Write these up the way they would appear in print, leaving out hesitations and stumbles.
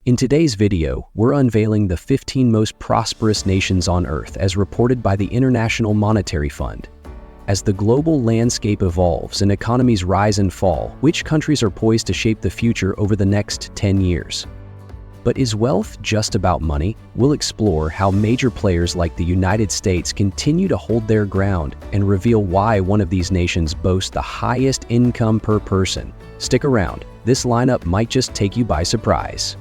In today's video, we're unveiling the 15 most prosperous nations on Earth as reported by the International Monetary Fund. As the global landscape evolves and economies rise and fall, which countries are poised to shape the future over the next 10 years? But is wealth just about money? We'll explore how major players like the United States continue to hold their ground and reveal why one of these nations boasts the highest income per person. Stick around, this lineup might just take you by surprise.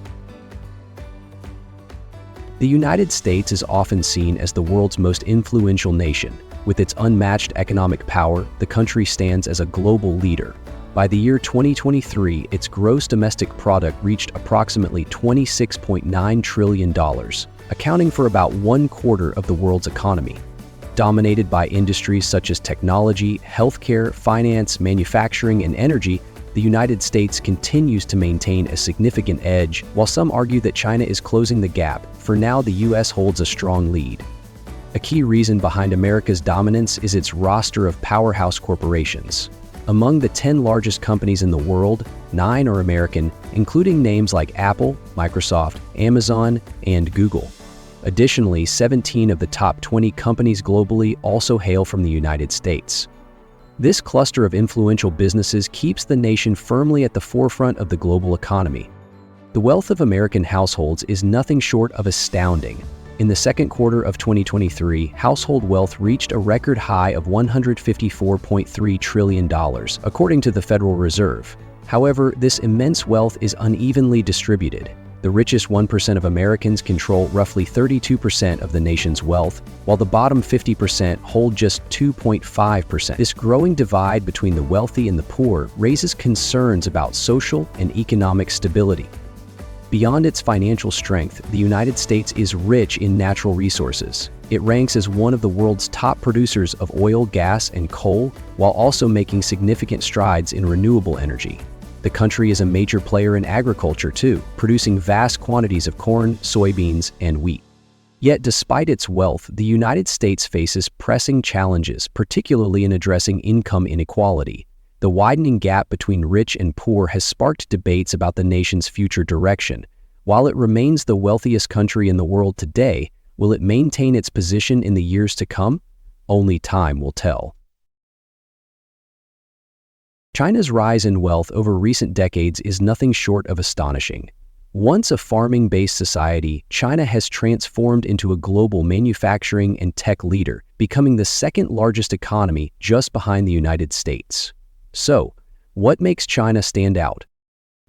The United States is often seen as the world's most influential nation. With its unmatched economic power, the country stands as a global leader. By the year 2023, its gross domestic product reached approximately $26.9 trillion, accounting for about 1/4 of the world's economy. Dominated by industries such as technology, healthcare, finance, manufacturing, and energy, the United States continues to maintain a significant edge, while some argue that China is closing the gap. For now, the US holds a strong lead. A key reason behind America's dominance is its roster of powerhouse corporations. Among the 10 largest companies in the world, 9 are American, including names like Apple, Microsoft, Amazon, and Google. Additionally, 17 of the top 20 companies globally also hail from the United States. This cluster of influential businesses keeps the nation firmly at the forefront of the global economy. The wealth of American households is nothing short of astounding. In the second quarter of 2023, household wealth reached a record high of $154.3 trillion, according to the Federal Reserve. However, this immense wealth is unevenly distributed. The richest 1% of Americans control roughly 32% of the nation's wealth, while the bottom 50% hold just 2.5%. This growing divide between the wealthy and the poor raises concerns about social and economic stability. Beyond its financial strength, the United States is rich in natural resources. It ranks as one of the world's top producers of oil, gas, and coal, while also making significant strides in renewable energy. The country is a major player in agriculture too, producing vast quantities of corn, soybeans, and wheat. Yet despite its wealth, the United States faces pressing challenges, particularly in addressing income inequality. The widening gap between rich and poor has sparked debates about the nation's future direction. While it remains the wealthiest country in the world today, will it maintain its position in the years to come? Only time will tell. China's rise in wealth over recent decades is nothing short of astonishing. Once a farming-based society, China has transformed into a global manufacturing and tech leader, becoming the second largest economy just behind the United States. So, what makes China stand out?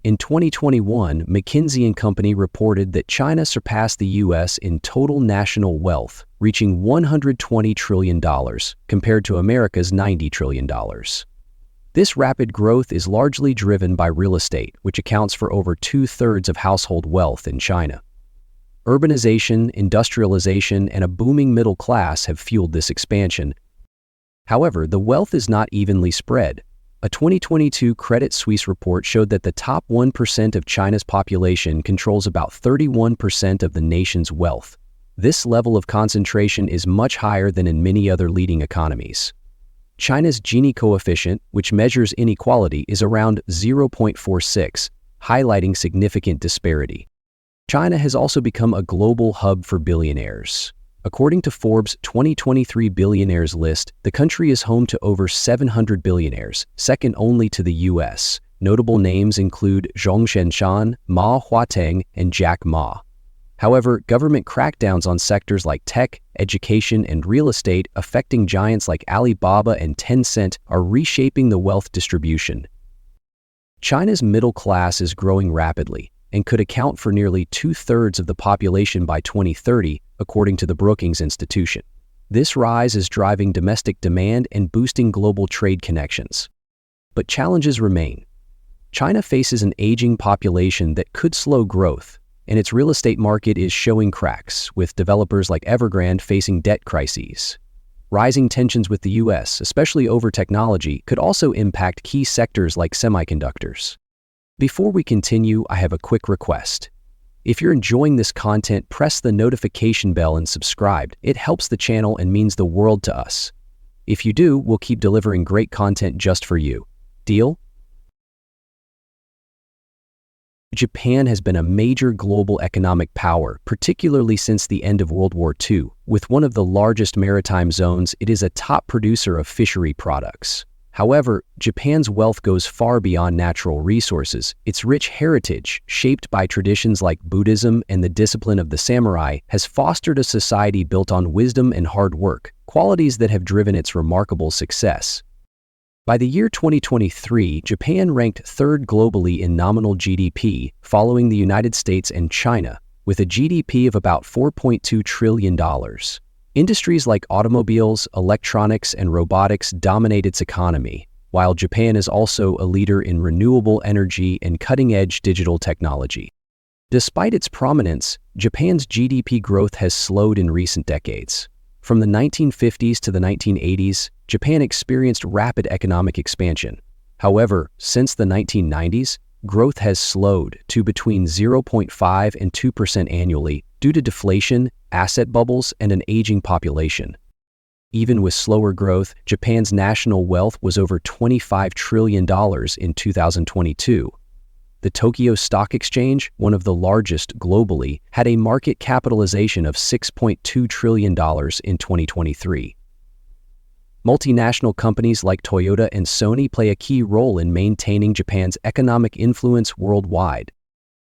In 2021, McKinsey & Company reported that China surpassed the US in total national wealth, reaching $120 trillion, compared to America's $90 trillion. This rapid growth is largely driven by real estate, which accounts for over 2/3 of household wealth in China. Urbanization, industrialization, and a booming middle class have fueled this expansion. However, the wealth is not evenly spread. A 2022 Credit Suisse report showed that the top 1% of China's population controls about 31% of the nation's wealth. This level of concentration is much higher than in many other leading economies. China's Gini coefficient, which measures inequality, is around 0.46, highlighting significant disparity. China has also become a global hub for billionaires. According to Forbes' 2023 billionaires list, the country is home to over 700 billionaires, second only to the US. Notable names include Zhong Shenshan, Ma Huateng, and Jack Ma. However, government crackdowns on sectors like tech, education, and real estate, affecting giants like Alibaba and Tencent, are reshaping the wealth distribution. China's middle class is growing rapidly and could account for nearly 2/3 of the population by 2030, according to the Brookings Institution. This rise is driving domestic demand and boosting global trade connections. But challenges remain. China faces an aging population that could slow growth, and its real estate market is showing cracks, with developers like Evergrande facing debt crises. Rising tensions with the US, especially over technology, could also impact key sectors like semiconductors. Before we continue, I have a quick request. If you're enjoying this content, press the notification bell and subscribe. It helps the channel and means the world to us. If you do, we'll keep delivering great content just for you. Deal? Japan has been a major global economic power, particularly since the end of World War II. With one of the largest maritime zones, it is a top producer of fishery products. However, Japan's wealth goes far beyond natural resources. Its rich heritage, shaped by traditions like Buddhism and the discipline of the samurai, has fostered a society built on wisdom and hard work, qualities that have driven its remarkable success. By the year 2023, Japan ranked third globally in nominal GDP, following the United States and China, with a GDP of about $4.2 trillion. Industries like automobiles, electronics, and robotics dominate its economy, while Japan is also a leader in renewable energy and cutting-edge digital technology. Despite its prominence, Japan's GDP growth has slowed in recent decades. From the 1950s to the 1980s, Japan experienced rapid economic expansion. However, since the 1990s, growth has slowed to between 0.5% and 2% annually due to deflation, asset bubbles, and an aging population. Even with slower growth, Japan's national wealth was over $25 trillion in 2022. The Tokyo Stock Exchange, one of the largest globally, had a market capitalization of $6.2 trillion in 2023. Multinational companies like Toyota and Sony play a key role in maintaining Japan's economic influence worldwide.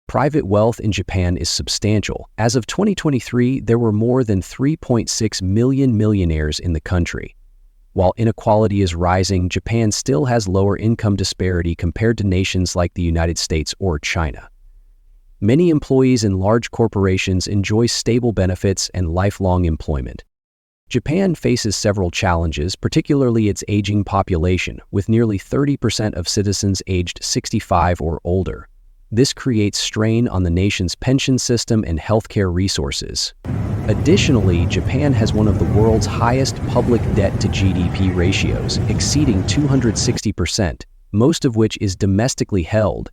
Private wealth in Japan is substantial. As of 2023, there were more than 3.6 million millionaires in the country. While inequality is rising, Japan still has lower income disparity compared to nations like the United States or China. Many employees in large corporations enjoy stable benefits and lifelong employment. Japan faces several challenges, particularly its aging population, with nearly 30% of citizens aged 65 or older. This creates strain on the nation's pension system and healthcare resources. Additionally, Japan has one of the world's highest public debt to GDP ratios, exceeding 260%, most of which is domestically held.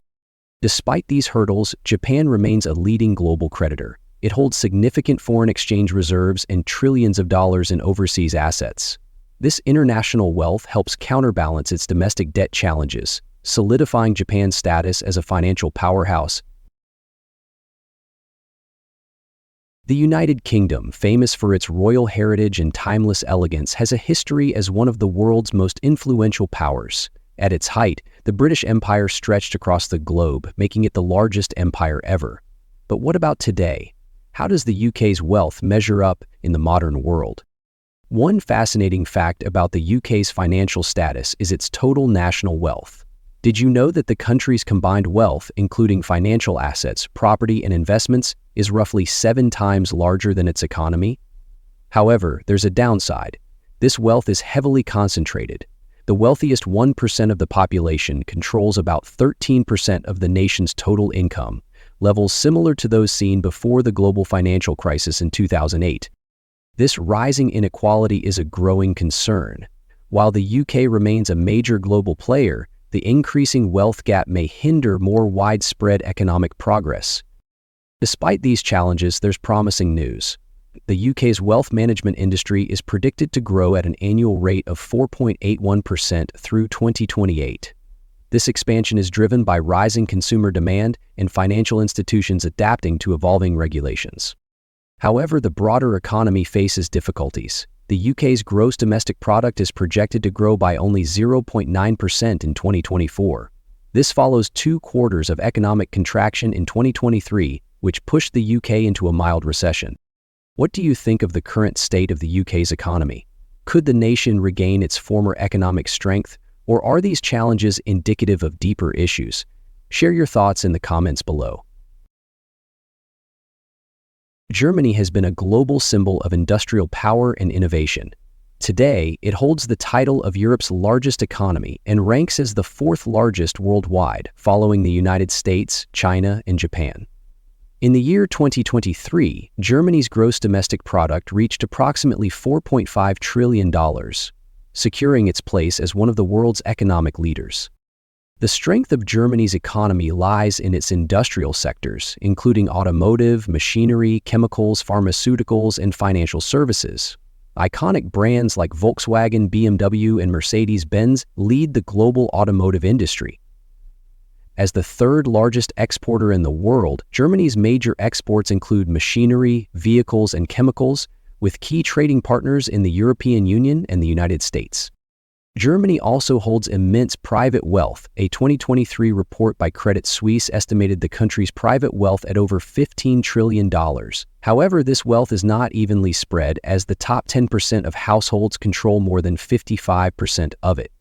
Despite these hurdles, Japan remains a leading global creditor. It holds significant foreign exchange reserves and trillions of dollars in overseas assets. This international wealth helps counterbalance its domestic debt challenges, solidifying Japan's status as a financial powerhouse. The United Kingdom, famous for its royal heritage and timeless elegance, has a history as one of the world's most influential powers. At its height, the British Empire stretched across the globe, making it the largest empire ever. But what about today? How does the UK's wealth measure up in the modern world? One fascinating fact about the UK's financial status is its total national wealth. Did you know that the country's combined wealth, including financial assets, property, and investments, is roughly 7 times larger than its economy? However, there's a downside. This wealth is heavily concentrated. The wealthiest 1% of the population controls about 13% of the nation's total income, levels similar to those seen before the global financial crisis in 2008. This rising inequality is a growing concern. While the UK remains a major global player, the increasing wealth gap may hinder more widespread economic progress. Despite these challenges, there's promising news. The UK's wealth management industry is predicted to grow at an annual rate of 4.81% through 2028. This expansion is driven by rising consumer demand and financial institutions adapting to evolving regulations. However, the broader economy faces difficulties. The UK's gross domestic product is projected to grow by only 0.9% in 2024. This follows 2 quarters of economic contraction in 2023, which pushed the UK into a mild recession. What do you think of the current state of the UK's economy? Could the nation regain its former economic strength, or are these challenges indicative of deeper issues? Share your thoughts in the comments below. Germany has been a global symbol of industrial power and innovation. Today, it holds the title of Europe's largest economy and ranks as the 4th largest worldwide, following the United States, China, and Japan. In the year 2023, Germany's gross domestic product reached approximately $4.5 trillion, securing its place as one of the world's economic leaders. The strength of Germany's economy lies in its industrial sectors, including automotive, machinery, chemicals, pharmaceuticals, and financial services. Iconic brands like Volkswagen, BMW, and Mercedes-Benz lead the global automotive industry. As the third largest exporter in the world, Germany's major exports include machinery, vehicles, and chemicals, with key trading partners in the European Union and the United States. Germany also holds immense private wealth. A 2023 report by Credit Suisse estimated the country's private wealth at over $15 trillion. However, this wealth is not evenly spread, as the top 10% of households control more than 55% of it.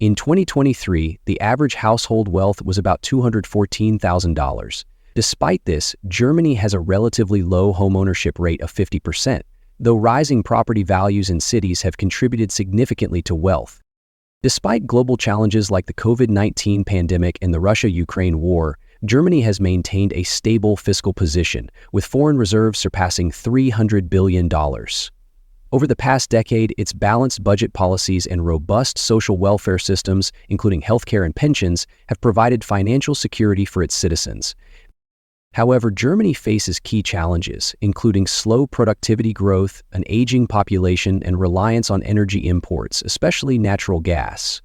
In 2023, the average household wealth was about $214,000. Despite this, Germany has a relatively low homeownership rate of 50%, though rising property values in cities have contributed significantly to wealth. Despite global challenges like the COVID-19 pandemic and the Russia-Ukraine war, Germany has maintained a stable fiscal position, with foreign reserves surpassing $300 billion. Over the past decade, its balanced budget policies and robust social welfare systems, including healthcare and pensions, have provided financial security for its citizens. However, Germany faces key challenges, including slow productivity growth, an aging population, and reliance on energy imports, especially natural gas.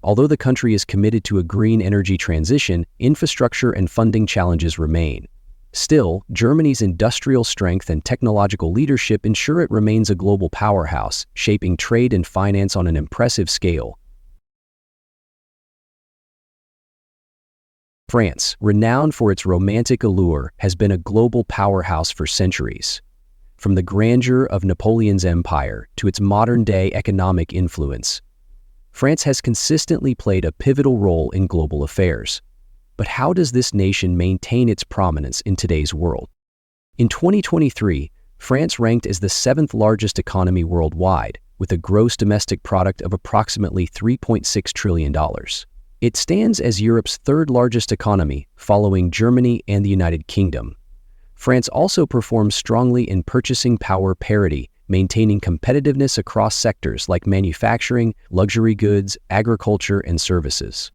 Although the country is committed to a green energy transition, infrastructure and funding challenges remain. Still, Germany's industrial strength and technological leadership ensure it remains a global powerhouse, shaping trade and finance on an impressive scale. France, renowned for its romantic allure, has been a global powerhouse for centuries. From the grandeur of Napoleon's empire to its modern-day economic influence, France has consistently played a pivotal role in global affairs. But how does this nation maintain its prominence in today's world? In 2023, France ranked as the seventh largest economy worldwide, with a gross domestic product of approximately $3.6 trillion. It stands as Europe's third largest economy, following Germany and the United Kingdom. France also performs strongly in purchasing power parity, maintaining competitiveness across sectors like manufacturing, luxury goods, agriculture, and services.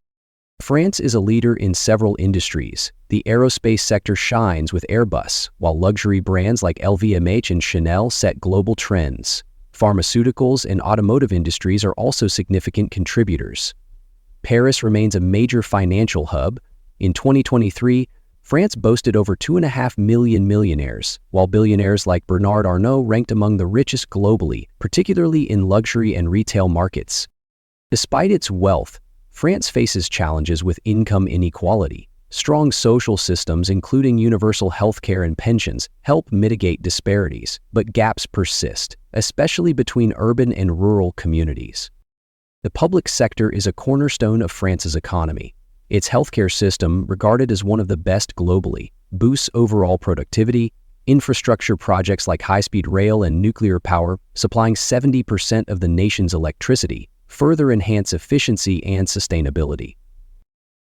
France is a leader in several industries. The aerospace sector shines with Airbus, while luxury brands like LVMH and Chanel set global trends. Pharmaceuticals and automotive industries are also significant contributors. Paris remains a major financial hub. In 2023, France boasted over 2.5 million millionaires, while billionaires like Bernard Arnault ranked among the richest globally, particularly in luxury and retail markets. Despite its wealth, France faces challenges with income inequality. Strong social systems, including universal healthcare and pensions, help mitigate disparities, but gaps persist, especially between urban and rural communities. The public sector is a cornerstone of France's economy. Its healthcare system, regarded as one of the best globally, boosts overall productivity. Infrastructure projects like high-speed rail and nuclear power, supplying 70% of the nation's electricity, further enhance efficiency and sustainability.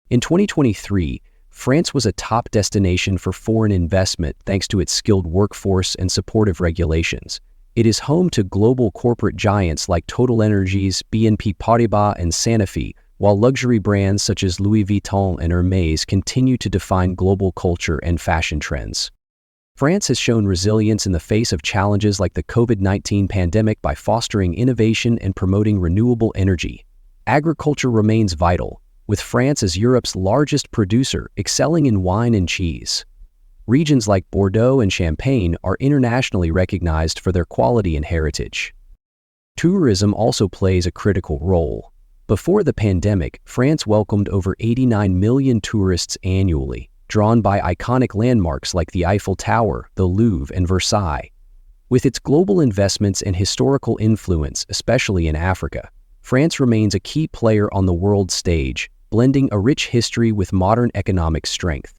In 2023, France was a top destination for foreign investment thanks to its skilled workforce and supportive regulations. It is home to global corporate giants like TotalEnergies, BNP Paribas, and Sanofi, while luxury brands such as Louis Vuitton and Hermès continue to define global culture and fashion trends. France has shown resilience in the face of challenges like the COVID-19 pandemic by fostering innovation and promoting renewable energy. Agriculture remains vital, with France as Europe's largest producer, excelling in wine and cheese. Regions like Bordeaux and Champagne are internationally recognized for their quality and heritage. Tourism also plays a critical role. Before the pandemic, France welcomed over 89 million tourists annually, drawn by iconic landmarks like the Eiffel Tower, the Louvre, and Versailles. With its global investments and historical influence, especially in Africa, France remains a key player on the world stage, blending a rich history with modern economic strength.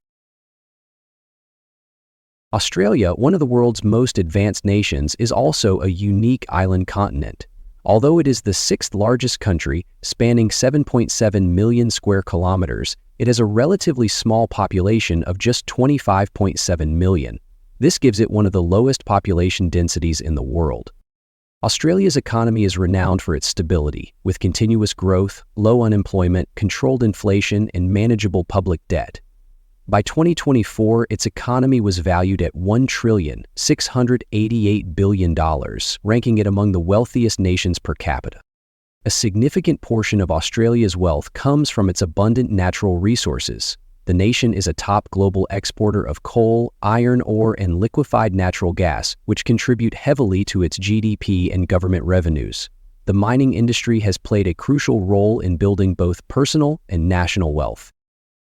Australia, one of the world's most advanced nations, is also a unique island continent. Although it is the sixth largest country, spanning 7.7 million square kilometers, it has a relatively small population of just 25.7 million. This gives it one of the lowest population densities in the world. Australia's economy is renowned for its stability, with continuous growth, low unemployment, controlled inflation, and manageable public debt. By 2024, its economy was valued at $1,688 billion, ranking it among the wealthiest nations per capita. A significant portion of Australia's wealth comes from its abundant natural resources. The nation is a top global exporter of coal, iron ore, and liquefied natural gas, which contribute heavily to its GDP and government revenues. The mining industry has played a crucial role in building both personal and national wealth.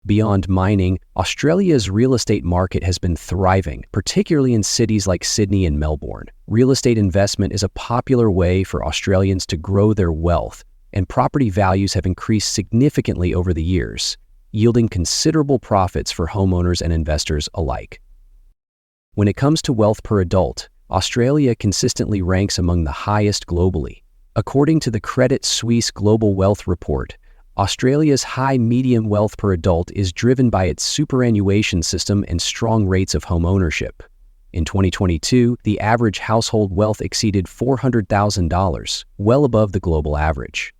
Beyond mining, Australia's real estate market has been thriving, particularly in cities like Sydney and Melbourne. Real estate investment is a popular way for Australians to grow their wealth, and property values have increased significantly over the years, yielding considerable profits for homeowners and investors alike. When it comes to wealth per adult, Australia consistently ranks among the highest globally. According to the Credit Suisse Global Wealth Report, Australia's high median wealth per adult is driven by its superannuation system and strong rates of home ownership. In 2022, the average household wealth exceeded $400,000, well above the global average.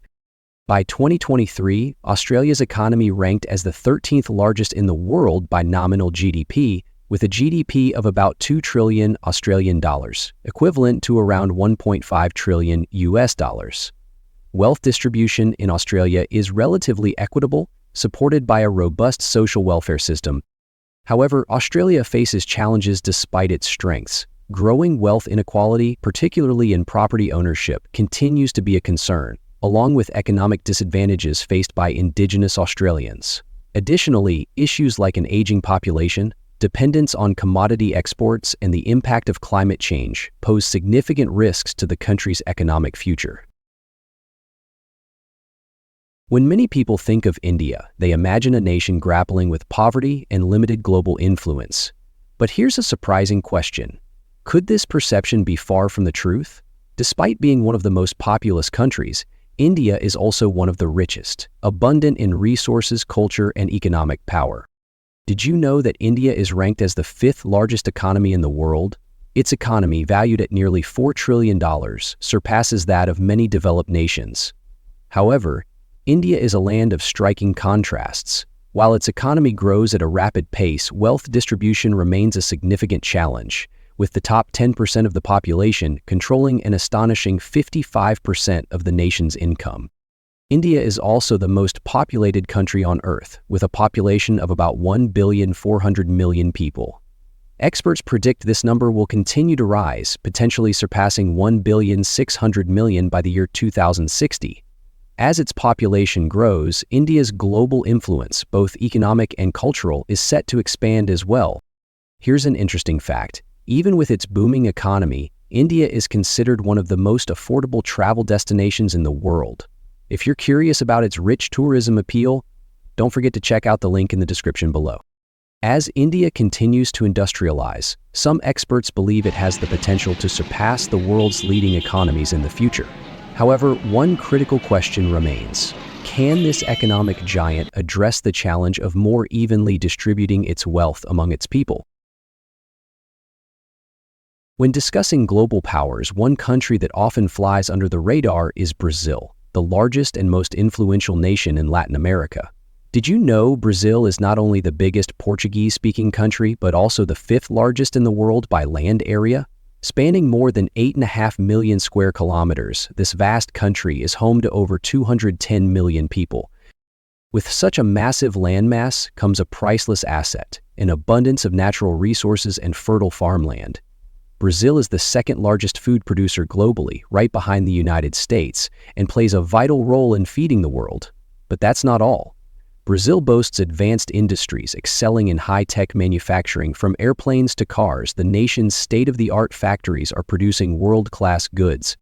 By 2023, Australia's economy ranked as the 13th largest in the world by nominal GDP, with a GDP of about 2 trillion Australian dollars, equivalent to around 1.5 trillion US dollars. Wealth distribution in Australia is relatively equitable, supported by a robust social welfare system. However, Australia faces challenges despite its strengths. Growing wealth inequality, particularly in property ownership, continues to be a concern, along with economic disadvantages faced by Indigenous Australians. Additionally, issues like an aging population, dependence on commodity exports, and the impact of climate change pose significant risks to the country's economic future. When many people think of India, they imagine a nation grappling with poverty and limited global influence. But here's a surprising question. Could this perception be far from the truth? Despite being one of the most populous countries, India is also one of the richest, abundant in resources, culture, and economic power. Did you know that India is ranked as the 5th largest economy in the world? Its economy, valued at nearly $4 trillion, surpasses that of many developed nations. However, India is a land of striking contrasts. While its economy grows at a rapid pace, wealth distribution remains a significant challenge, with the top 10% of the population controlling an astonishing 55% of the nation's income. India is also the most populated country on Earth, with a population of about 1,400,000,000 people. Experts predict this number will continue to rise, potentially surpassing 1,600,000,000 by the year 2060. As its population grows, India's global influence, both economic and cultural, is set to expand as well. Here's an interesting fact. Even with its booming economy, India is considered one of the most affordable travel destinations in the world. If you're curious about its rich tourism appeal, don't forget to check out the link in the description below. As India continues to industrialize, some experts believe it has the potential to surpass the world's leading economies in the future. However, one critical question remains. Can this economic giant address the challenge of more evenly distributing its wealth among its people? When discussing global powers, one country that often flies under the radar is Brazil, the largest and most influential nation in Latin America. Did you know Brazil is not only the biggest Portuguese-speaking country, but also the 5th largest in the world by land area? Spanning more than 8.5 million square kilometers, this vast country is home to over 210 million people. With such a massive landmass comes a priceless asset, an abundance of natural resources and fertile farmland. Brazil is the 2nd largest food producer globally, right behind the United States, and plays a vital role in feeding the world. But that's not all. Brazil boasts advanced industries excelling in high-tech manufacturing. From airplanes to cars, the nation's state-of-the-art factories are producing world-class goods.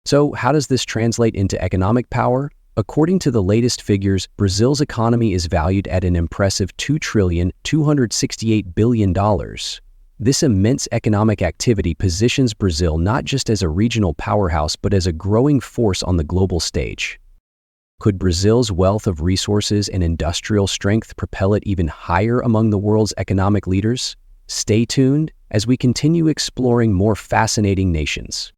So, how does this translate into economic power? According to the latest figures, Brazil's economy is valued at an impressive $2,268,000,000,000. This immense economic activity positions Brazil not just as a regional powerhouse but as a growing force on the global stage. Could Brazil's wealth of resources and industrial strength propel it even higher among the world's economic leaders? Stay tuned as we continue exploring more fascinating nations.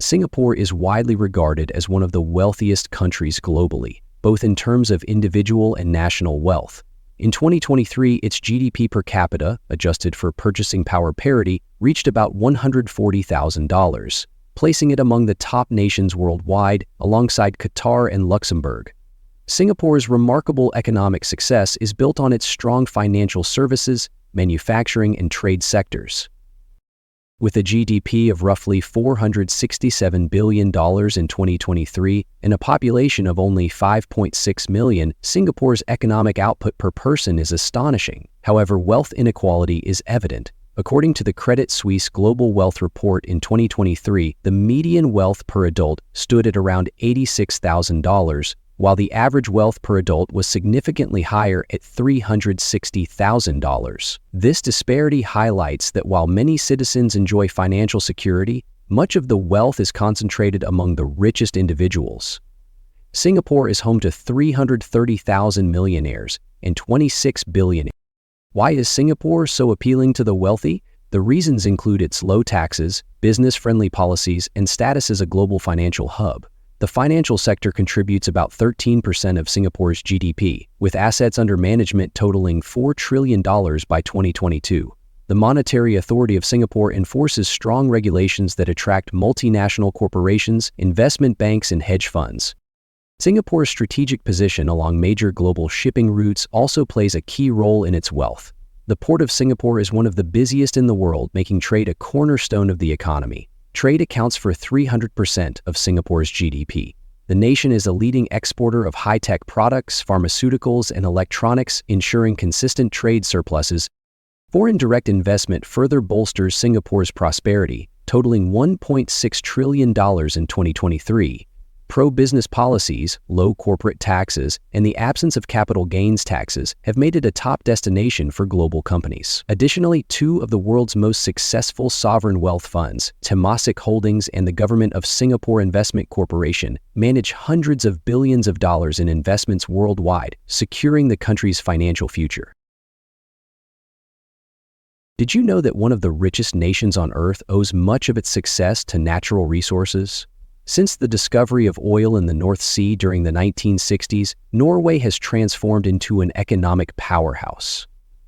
Singapore is widely regarded as one of the wealthiest countries globally, both in terms of individual and national wealth. In 2023, its GDP per capita, adjusted for purchasing power parity, reached about $140,000. Placing it among the top nations worldwide, alongside Qatar and Luxembourg. Singapore's remarkable economic success is built on its strong financial services, manufacturing, and trade sectors. With a GDP of roughly $467 billion in 2023 and a population of only 5.6 million, Singapore's economic output per person is astonishing. However, wealth inequality is evident. According to the Credit Suisse Global Wealth Report in 2023, the median wealth per adult stood at around $86,000, while the average wealth per adult was significantly higher at $360,000. This disparity highlights that while many citizens enjoy financial security, much of the wealth is concentrated among the richest individuals. Singapore is home to 330,000 millionaires and 26 billionaires. Why is Singapore so appealing to the wealthy? The reasons include its low taxes, business-friendly policies, and status as a global financial hub. The financial sector contributes about 13% of Singapore's GDP, with assets under management totaling $4 trillion by 2022. The Monetary Authority of Singapore enforces strong regulations that attract multinational corporations, investment banks, and hedge funds. Singapore's strategic position along major global shipping routes also plays a key role in its wealth. The Port of Singapore is one of the busiest in the world, making trade a cornerstone of the economy. Trade accounts for 300% of Singapore's GDP. The nation is a leading exporter of high-tech products, pharmaceuticals, and electronics, ensuring consistent trade surpluses. Foreign direct investment further bolsters Singapore's prosperity, totaling $1.6 trillion in 2023. Pro-business policies, low corporate taxes, and the absence of capital gains taxes have made it a top destination for global companies. Additionally, two of the world's most successful sovereign wealth funds, Temasek Holdings and the Government of Singapore Investment Corporation, manage hundreds of billions of dollars in investments worldwide, securing the country's financial future. Did you know that one of the richest nations on Earth owes much of its success to natural resources? Since the discovery of oil in the North Sea during the 1960s, Norway has transformed into an economic powerhouse.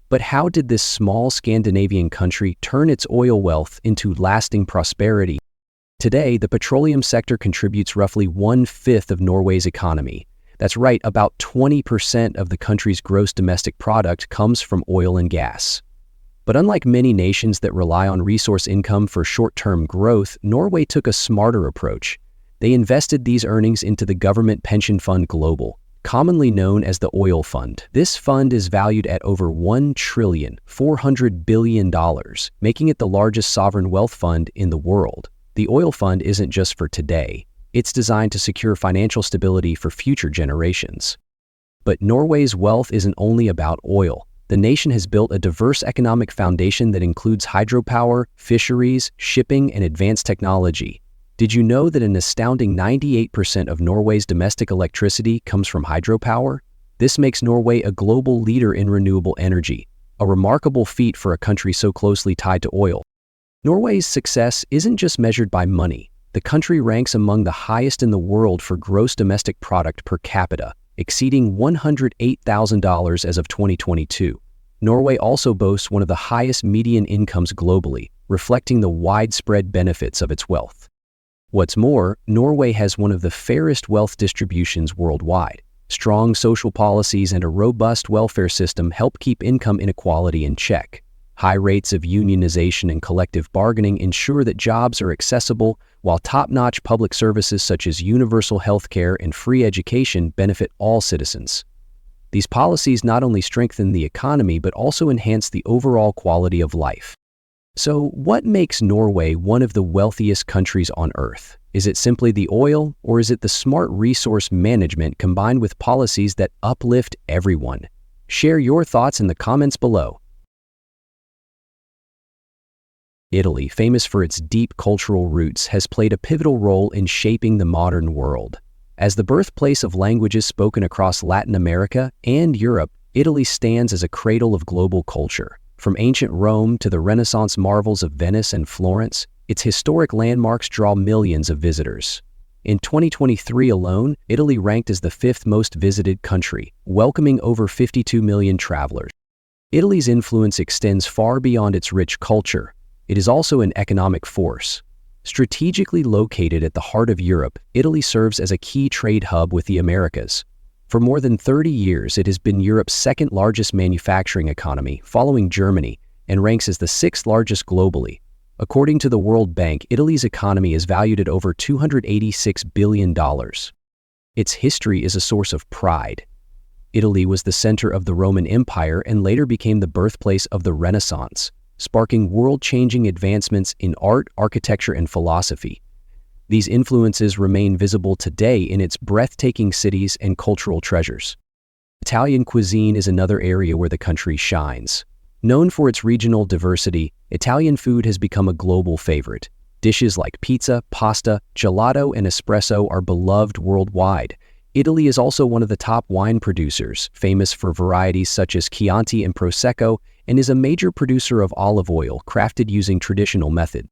But how did this small Scandinavian country turn its oil wealth into lasting prosperity? Today, the petroleum sector contributes roughly 1/5 of Norway's economy. That's right, about 20% of the country's gross domestic product comes from oil and gas. But unlike many nations that rely on resource income for short-term growth, Norway took a smarter approach. They invested these earnings into the Government Pension Fund Global, commonly known as the Oil Fund. This fund is valued at over $1.4 trillion, making it the largest sovereign wealth fund in the world. The Oil Fund isn't just for today. It's designed to secure financial stability for future generations. But Norway's wealth isn't only about oil. The nation has built a diverse economic foundation that includes hydropower, fisheries, shipping, and advanced technology. Did you know that an astounding 98% of Norway's domestic electricity comes from hydropower? This makes Norway a global leader in renewable energy, a remarkable feat for a country so closely tied to oil. Norway's success isn't just measured by money. The country ranks among the highest in the world for gross domestic product per capita, exceeding $108,000 as of 2022. Norway also boasts one of the highest median incomes globally, reflecting the widespread benefits of its wealth. What's more, Norway has one of the fairest wealth distributions worldwide. Strong social policies and a robust welfare system help keep income inequality in check. High rates of unionization and collective bargaining ensure that jobs are accessible, while top-notch public services such as universal healthcare and free education benefit all citizens. These policies not only strengthen the economy but also enhance the overall quality of life. So, what makes Norway one of the wealthiest countries on Earth? Is it simply the oil, or is it the smart resource management combined with policies that uplift everyone? Share your thoughts in the comments below. Italy, famous for its deep cultural roots, has played a pivotal role in shaping the modern world. As the birthplace of languages spoken across Latin America and Europe, Italy stands as a cradle of global culture. From ancient Rome to the Renaissance marvels of Venice and Florence, its historic landmarks draw millions of visitors. In 2023 alone, Italy ranked as the 5th most visited country, welcoming over 52 million travelers. Italy's influence extends far beyond its rich culture. It is also an economic force. Strategically located at the heart of Europe, Italy serves as a key trade hub with the Americas. For more than 30 years, it has been Europe's second largest manufacturing economy, following Germany, and ranks as the sixth largest globally. According to the World Bank, Italy's economy is valued at over $286 billion. Its history is a source of pride. Italy was the center of the Roman Empire and later became the birthplace of the Renaissance, sparking world-changing advancements in art, architecture, and philosophy. These influences remain visible today in its breathtaking cities and cultural treasures. Italian cuisine is another area where the country shines. Known for its regional diversity, Italian food has become a global favorite. Dishes like pizza, pasta, gelato, and espresso are beloved worldwide. Italy is also one of the top wine producers, famous for varieties such as Chianti and Prosecco, and is a major producer of olive oil crafted using traditional methods.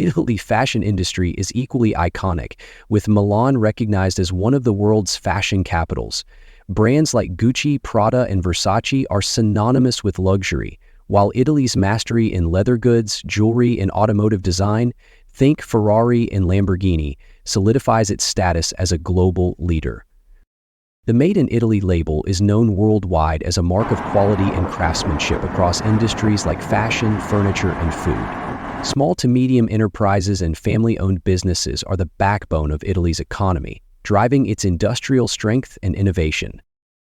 Italy's fashion industry is equally iconic, with Milan recognized as one of the world's fashion capitals. Brands like Gucci, Prada, and Versace are synonymous with luxury, while Italy's mastery in leather goods, jewelry, and automotive design, think Ferrari and Lamborghini, solidifies its status as a global leader. The Made in Italy label is known worldwide as a mark of quality and craftsmanship across industries like fashion, furniture, and food. Small to medium enterprises and family-owned businesses are the backbone of Italy's economy, driving its industrial strength and innovation.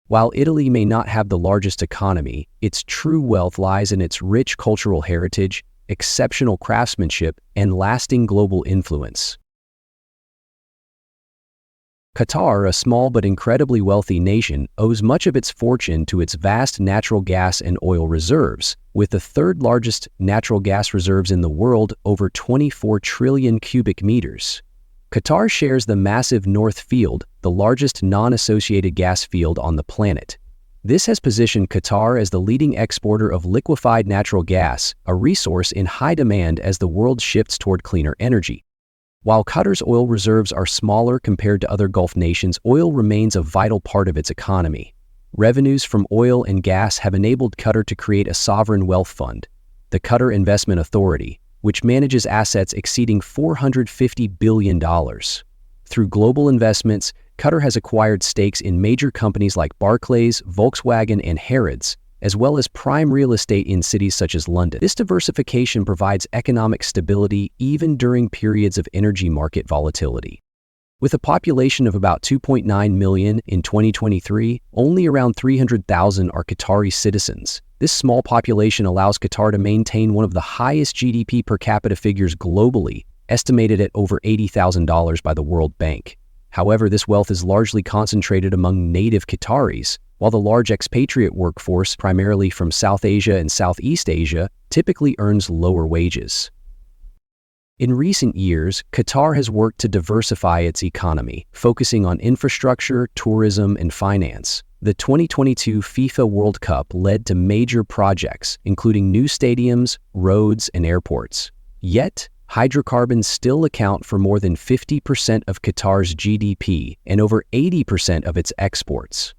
While Italy may not have the largest economy, its true wealth lies in its rich cultural heritage, exceptional craftsmanship, and lasting global influence. Qatar, a small but incredibly wealthy nation, owes much of its fortune to its vast natural gas and oil reserves, with the third largest natural gas reserves in the world, over 24 trillion cubic meters. Qatar shares the massive North Field, the largest non-associated gas field on the planet. This has positioned Qatar as the leading exporter of liquefied natural gas, a resource in high demand as the world shifts toward cleaner energy. While Qatar's oil reserves are smaller compared to other Gulf nations, oil remains a vital part of its economy. Revenues from oil and gas have enabled Qatar to create a sovereign wealth fund, the Qatar Investment Authority, which manages assets exceeding $450 billion. Through global investments, Qatar has acquired stakes in major companies like Barclays, Volkswagen, and Harrods, as well as prime real estate in cities such as London. This diversification provides economic stability even during periods of energy market volatility. With a population of about 2.9 million in 2023, only around 300,000 are Qatari citizens. This small population allows Qatar to maintain one of the highest GDP per capita figures globally, estimated at over $80,000 by the World Bank. However, this wealth is largely concentrated among native Qataris, while the large expatriate workforce, primarily from South Asia and Southeast Asia, typically earns lower wages. In recent years, Qatar has worked to diversify its economy, focusing on infrastructure, tourism, and finance. The 2022 FIFA World Cup led to major projects, including new stadiums, roads, and airports. Yet, hydrocarbons still account for more than 50% of Qatar's GDP and over 80% of its exports.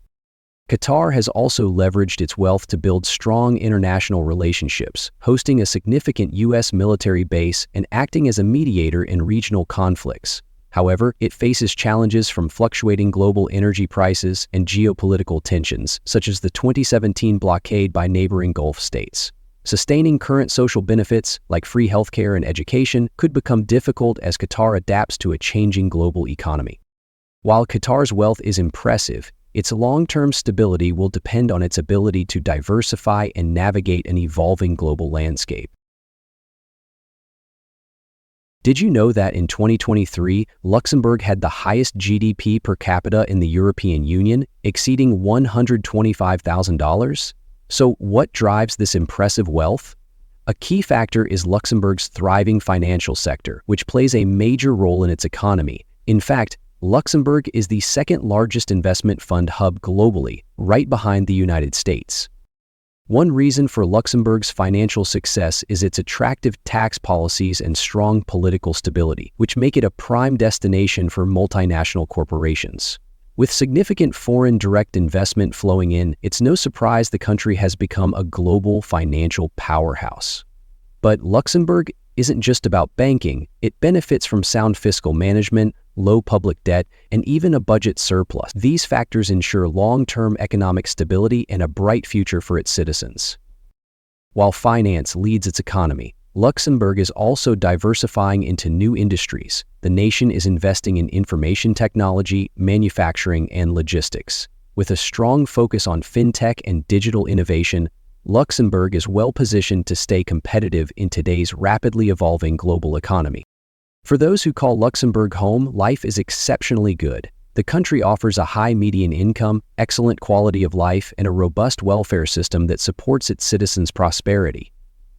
Qatar has also leveraged its wealth to build strong international relationships, hosting a significant U.S. military base and acting as a mediator in regional conflicts. However, it faces challenges from fluctuating global energy prices and geopolitical tensions, such as the 2017 blockade by neighboring Gulf states. Sustaining current social benefits, like free healthcare and education, could become difficult as Qatar adapts to a changing global economy. While Qatar's wealth is impressive, its long-term stability will depend on its ability to diversify and navigate an evolving global landscape. Did you know that in 2023, Luxembourg had the highest GDP per capita in the European Union, exceeding $125,000? So what drives this impressive wealth? A key factor is Luxembourg's thriving financial sector, which plays a major role in its economy. In fact, Luxembourg is the second largest investment fund hub globally, right behind the United States. One reason for Luxembourg's financial success is its attractive tax policies and strong political stability, which make it a prime destination for multinational corporations. With significant foreign direct investment flowing in, it's no surprise the country has become a global financial powerhouse. But Luxembourg isn't just about banking. It benefits from sound fiscal management, low public debt, and even a budget surplus. These factors ensure long-term economic stability and a bright future for its citizens. While finance leads its economy, Luxembourg is also diversifying into new industries. The nation is investing in information technology, manufacturing, and logistics. With a strong focus on fintech and digital innovation, Luxembourg is well-positioned to stay competitive in today's rapidly evolving global economy. For those who call Luxembourg home, life is exceptionally good. The country offers a high median income, excellent quality of life, and a robust welfare system that supports its citizens' prosperity.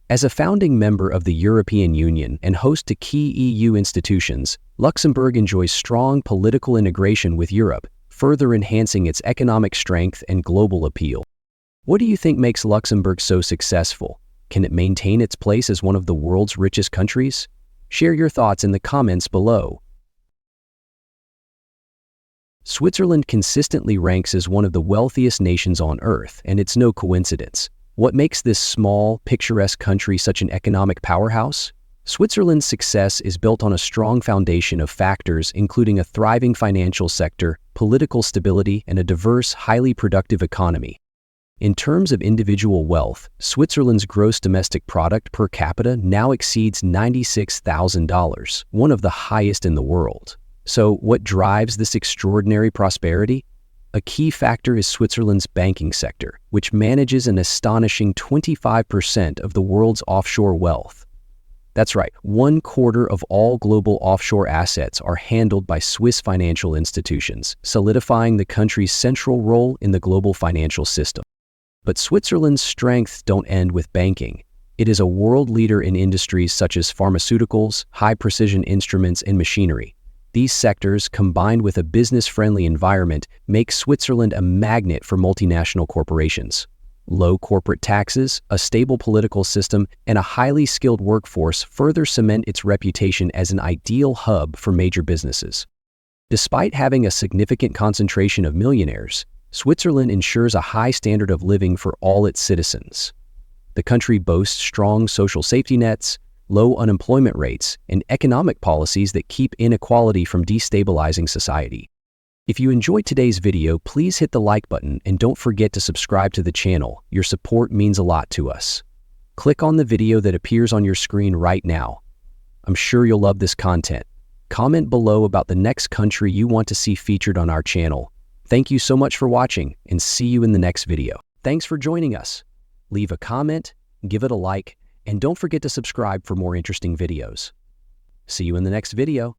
As a founding member of the European Union and host to key EU institutions, Luxembourg enjoys strong political integration with Europe, further enhancing its economic strength and global appeal. What do you think makes Luxembourg so successful? Can it maintain its place as one of the world's richest countries? Share your thoughts in the comments below. Switzerland consistently ranks as one of the wealthiest nations on Earth, and it's no coincidence. What makes this small, picturesque country such an economic powerhouse? Switzerland's success is built on a strong foundation of factors including a thriving financial sector, political stability, and a diverse, highly productive economy. In terms of individual wealth, Switzerland's gross domestic product per capita now exceeds $96,000, one of the highest in the world. So, what drives this extraordinary prosperity? A key factor is Switzerland's banking sector, which manages an astonishing 25% of the world's offshore wealth. That's right, 1/4 of all global offshore assets are handled by Swiss financial institutions, solidifying the country's central role in the global financial system. But Switzerland's strengths don't end with banking. It is a world leader in industries such as pharmaceuticals, high-precision instruments, and machinery. These sectors, combined with a business-friendly environment, make Switzerland a magnet for multinational corporations. Low corporate taxes, a stable political system, and a highly skilled workforce further cement its reputation as an ideal hub for major businesses. Despite having a significant concentration of millionaires, Switzerland ensures a high standard of living for all its citizens. The country boasts strong social safety nets, low unemployment rates, and economic policies that keep inequality from destabilizing society. If you enjoyed today's video, please hit the like button and don't forget to subscribe to the channel. Your support means a lot to us. Click on the video that appears on your screen right now. I'm sure you'll love this content. Comment below about the next country you want to see featured on our channel. Thank you so much for watching, and see you in the next video. Thanks for joining us. Leave a comment, give it a like, and don't forget to subscribe for more interesting videos. See you in the next video.